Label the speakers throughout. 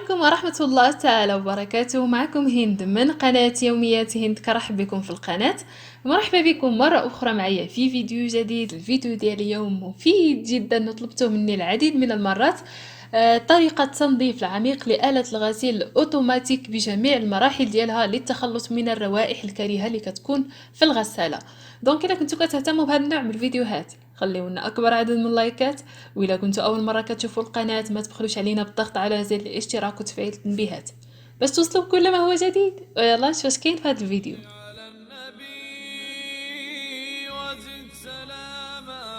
Speaker 1: عليكم ورحمة الله تعالى وبركاته. معكم هند من قناة يوميات هند. كرحب بكم في القناة. مرحبا بكم مرة أخرى معي في فيديو جديد. الفيديو ديال اليوم مفيد جدا، طلبته مني العديد من المرات. طريقة تنظيف العميق لآلة الغسيل الأوتوماتيك بجميع المراحل ديالها للتخلص من الروائح الكريهة اللي كتكون في الغسالة. دونك إلا كنتو كتهتموا بهذا النوع من الفيديوهات خليونا اكبر عدد من اللايكات، واذا كنتوا اول مره كتشوفوا القناه ما تبخلوش علينا بالضغط على زر الاشتراك وتفعيل التنبيهات باش توصلوا بكل ما هو جديد. ويلا نشوف اش كاين في هذا الفيديو.
Speaker 2: على النبي وزد سلاما.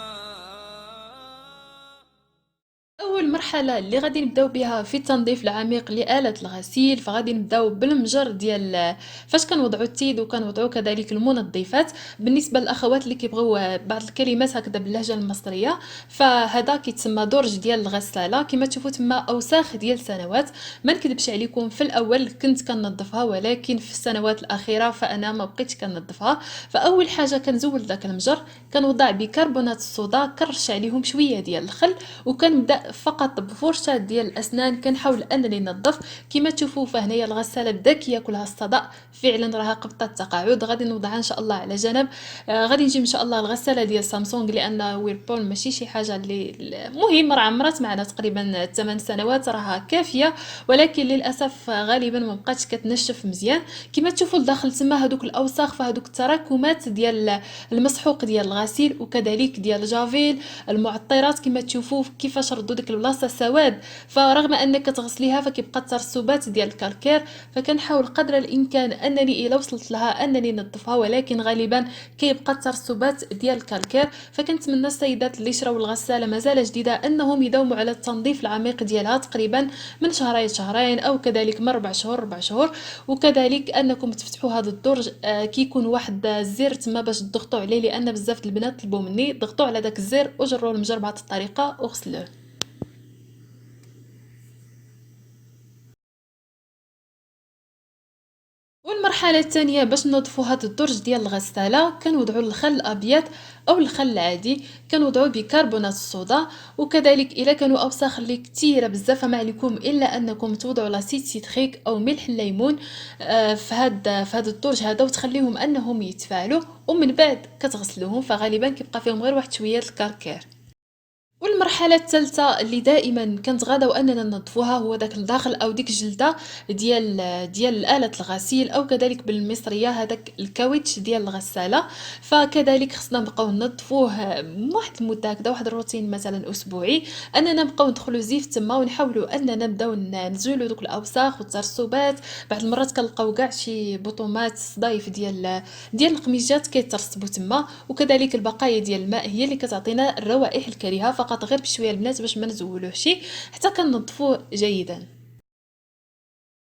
Speaker 1: اول مرحله اللي غادي نبداو بها في التنظيف العميق لآلة الغسيل، فغادي نبداو بالمجر ديال فاش كنوضعوا التيد وكنوضعوا كذلك المنظفات. بالنسبه للاخوات اللي كيبغيو بعض الكلمات هكذا باللهجه المصريه، فهذا كيتسمى درج ديال الغساله. كما تشوفوا تما اوساخ ديال سنوات. ما نكذبش عليكم، في الاول كنت كنظفها، ولكن في السنوات الاخيره فانا ما بقيتش كنظفها. فاول حاجه كنزول داك المجر، كنوضع بيكربونات الصودا، كنرش عليهم شويه ديال الخل، وكنبدا فقط بفرشه ديال الاسنان كنحاول انني ننظف. كما تشوفوا فهنايا الغساله بدا كياكلها الصدى، فعلا راها قبطه التقاعد. غادي نوضعها ان شاء الله على جنب. غادي نجيب ان شاء الله الغساله ديال سامسونج، لان ويربول ماشي شي حاجه اللي مهم، راه عمرات معنا تقريبا 8 سنوات، راها كافيه. ولكن للاسف غالبا ما بقاتش كتنشف مزيان. كما تشوفوا لداخل تما هذوك الاوساخ، فهذوك التراكمات ديال المسحوق ديال الغسيل وكذلك ديال الجافيل، المعطرات. كما تشوفوا كيفاش ردوا ديك البلاصه سواد، فرغم انك تغسليها فكيبقى الترسبات ديال الكالكير. فكنحاول قدر الامكان انني الى وصلت لها انني نظفها، ولكن غالبا كيبقى الترسبات ديال الكالكير. فكنتمنى السيدات اللي شراو الغساله مازال جديده انهم يداوموا على التنظيف العميق ديالها تقريبا من شهرين او كذلك من 4 شهور. وكذلك انكم تفتحوا هذا الدرج، كيكون واحد الزر تما باش تضغطوا عليه، لان بزاف البنات طلبوا مني ضغطوا على داك الزر وجروا المجر بهذه الطريقه وغسلوه. والمرحله الثانيه باش نضيفوا هذا الدرج ديال الغساله، كنوضعوا الخل الابيض او الخل العادي، كنوضعوا بيكربونات الصودا. وكذلك الا كانوا اوساخ اللي كثيره بزاف ما عليكم الا انكم توضعوا لاسيد سيتريك او ملح الليمون في هذا الدرج هذا، وتخليهم انهم يتفاعلوا، ومن بعد كتغسلوهم. فغالبا كيبقى فيهم غير واحد شويه الكركير. والمرحله الثالثه اللي دائما كنتغاضاو اننا ننظفوها هو داك الداخل او ديك الجلده ديال آلة الغسيل، او كذلك بالمصريه هذاك الكاويتش ديال الغساله. فكذلك خصنا نبقاو ننظفوه واحد المده هكذا، واحد الروتين مثلا اسبوعي، اننا نبقاو ندخلوا زيف تما ونحاولوا اننا نبداو نزولوا دوك الاوساخ والترسبات. بعض المرات كنلقاو كاع شي بطومات صدايف ديال القميجات كيترسبوا تما. وكذلك البقايا ديال الماء هي اللي كتعطينا الروائح الكريهه، فقط غير بشويه البنات باش ما نزولوهش حتى كنظفوه جيدا.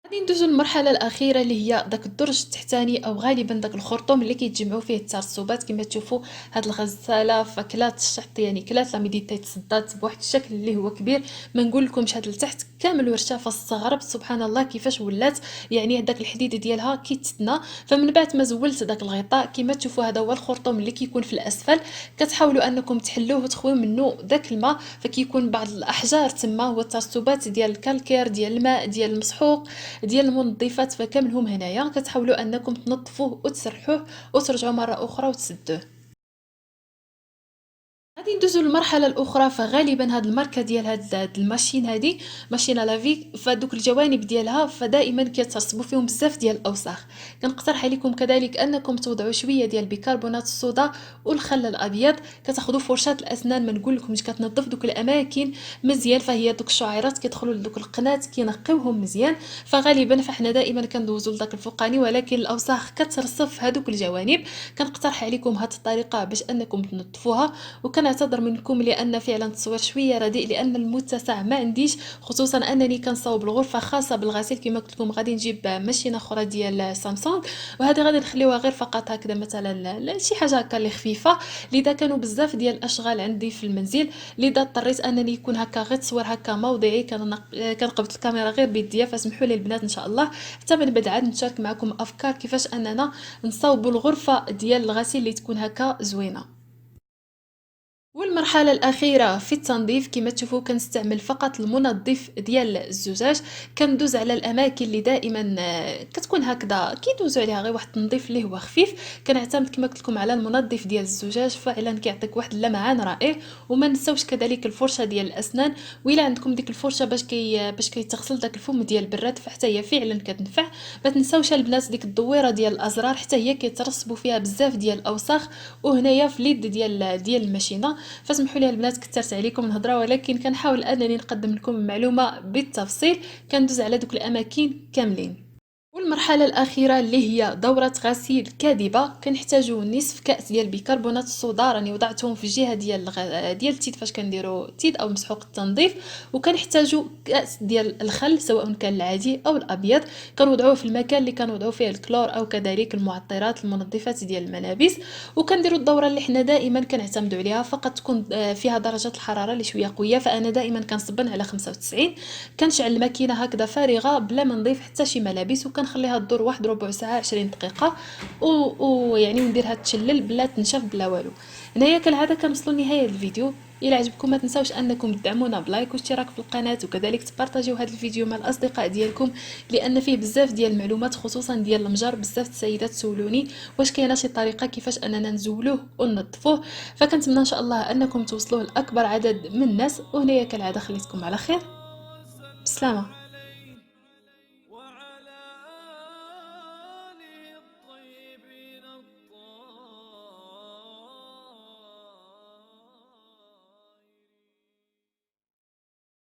Speaker 1: غادي ندوزو للمرحله الاخيره اللي هي داك الدرج التحتاني، او غالبا داك الخرطوم اللي كيتجمعوا فيه الترسبات. كما تشوفوا هاد الغساله فكلات الشحط، يعني كلات لا ميديتي تصدات بواحد الشكل اللي هو كبير. ما نقول لكمش هاد لتحت كامل ورشه، فاستغربت سبحان الله كيفاش ولات، يعني داك الحديد ديالها كيتثنى. فمن بعد ما زولت داك الغطاء، كما تشوفوا هذا هو الخرطوم اللي كيكون في الاسفل. كتحاولوا انكم تحلوه وتخويو منه داك الماء، فكيكون بعض الاحجار تما هو الترسبات ديال الكالكير ديال الماء ديال المسحوق ديال المنظفات، فكاملهم هنايا كتحاولوا انكم تنظفوه وتسرحوه وترجعوا مره اخرى وتسدوه. غادي ندوزو للمرحله الاخرى، فغالبا هاد الماركه ديال هاد الماشين هادي ماشينه لافي، فدوك الجوانب ديالها فدائما كيترسبوا فيهم بزاف ديال الاوساخ. كنقترح عليكم كذلك انكم توضعوا شويه ديال بيكربونات الصودا والخل الابيض. كتاخذوا فرشاه الاسنان، ما نقول لكمش كتنظف دوك الاماكن مزيان، فهي دوك الشعيرات كيدخلوا لدوك القنات كينقيوهم مزيان. فغالبا فاحنا دائما كندوزوا لداك الفوقاني، ولكن الاوساخ كترصف هذوك الجوانب. كنقترح عليكم هاد الطريقه باش انكم تنظفوها. وكنعتذر منكم لان فعلا التصوير شويه رديء، لان المتسع ما عنديش، خصوصا انني كنصاوب الغرفه خاصه بالغسيل. كما قلت لكم غادي نجيب ماشينه اخرى ديال سامسونج، وهذه غادي نخليوها غير فقط هكذا مثلا شي حاجه هكا اللي خفيفه. لذا كانوا بزاف ديال الاشغال عندي في المنزل، لذا اضطريت انني يكون هكا غير تصوير هكا موضعي. كنقبض الكاميرا غير بيديا، فاسمحوا لي البنات ان شاء الله. حتى من بعد عاد نشارك معكم افكار كيفاش اننا نصاوبوا الغرفه ديال الغسيل اللي تكون هكا زوينه. والمرحلة الأخيرة في التنظيف كما تشوفوا كنستعمل فقط المنظف ديال الزجاج. كندوز على الأماكن اللي دائما كتكون هكذا كيدوزوا عليها غير واحد التنظيف اللي هو خفيف. كنعتمد كما قلت لكم على المنظف ديال الزجاج، فعلا كيعطيك واحد اللمعان رائع. وما نساوش كذلك الفرشة ديال الأسنان، وإلا عندكم ديك الفرشة باش كيتغسل داك الفم ديال البراد فحتى هي فعلا كتنفع. ما تنساوش البنات ديك الدويرة ديال الأزرار حتى هي كيترسبوا فيها بزاف ديال الأوساخ، وهنايا في اليد ديال الماشينه. فاسمحوا لي البنات كثرت عليكم الهضره، ولكن كنحاول انني نقدم لكم المعلومه بالتفصيل. كندوز على دوك الاماكن كاملين. والمرحله الاخيره اللي هي دوره غسيل كاذبه، كنحتاجو نصف كاس ديال بيكربونات الصودا، راني وضعتهم في الجهه ديال التيد فاش كنديروا تيد او مسحوق التنظيف. وكنحتاجو كاس ديال الخل سواء كان العادي او الابيض، كنوضعوه في المكان اللي كنوضعوا فيه الكلور او كذلك المعطرات المنظفات ديال الملابس. وكنديروا الدوره اللي حنا دائما كنعتمدوا عليها، فقط تكون فيها درجه الحراره اللي شويه قويه، فانا دائما كنصبن على 95. كنشعل الماكينه هكذا فارغه بلا ما نضيف حتى شي ملابس، وكنخليها تدور واحد ربع ساعه 20 دقيقه، ويعني ونديرها تشلل بلا تنشف بلا والو. هنايا كالعاده كنوصلوا لنهايه الفيديو. الى عجبكم ما تنساوش انكم تدعمونا بلايك واشتراك في القناه، وكذلك تبارطاجيو هذا الفيديو مع الاصدقاء ديالكم، لان فيه بزاف ديال المعلومات خصوصا ديال المجر. بزاف السيدات سولوني واش كاينه شي طريقه كيفاش اننا نزولوه وننظفوه، فكنتمنى ان شاء الله انكم توصلوه لاكبر عدد من الناس. وهنايا كالعاده خليتكم على خير، بسلامه.